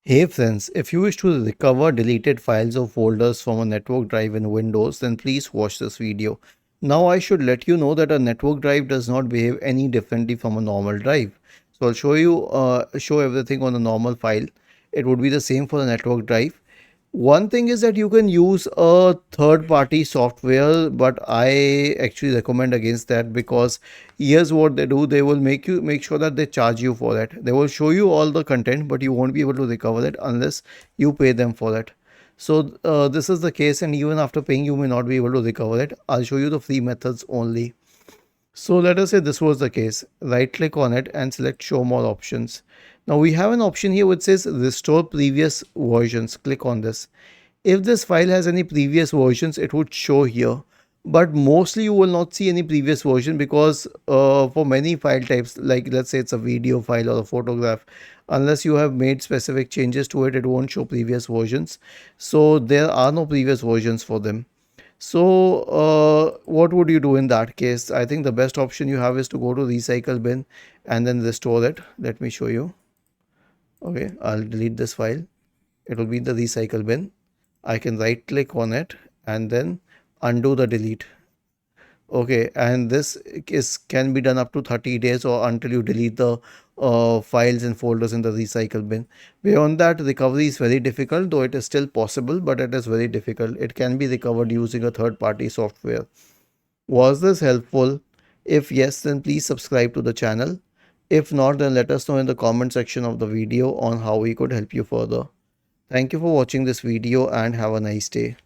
Hey friends, if you wish to recover deleted files or folders from a network drive in Windows, then please watch this video. Now I should let you know that a network drive does not behave any differently from a normal drive. So I'll show everything on a normal file. It would be the same for the network drive. One thing is that you can use a third party software, but I actually recommend against that because here's what they do. They will make sure that they charge you for that. They will show you all the content, but you won't be able to recover it unless you pay them for it. So this is the case, and even after paying, you may not be able to recover it. I'll show you the free methods only. So let us say this was the case. Right click on it and select show more options. Now we have an option here which says restore previous versions. Click on this. If this file has any previous versions, it would show here. But mostly you will not see any previous version because for many file types, like let's say it's a video file or a photograph, unless you have made specific changes to it, it won't show previous versions. So there are no previous versions for them. So what would you do in that case? I think the best option you have is to go to recycle bin and then restore it. Let me show you. Okay, I'll delete this file. It will be in the recycle bin. I can right click on it and then undo the delete. Okay, and this is can be done up to 30 days or until you delete the files and folders in the recycle bin. Beyond that, recovery is very difficult, though it is still possible, but it is very difficult. It can be recovered using a third-party software. Was this helpful? If yes, then please subscribe to the channel. If not, then let us know in the comment section of the video on how we could help you further. Thank you for watching this video and have a nice day.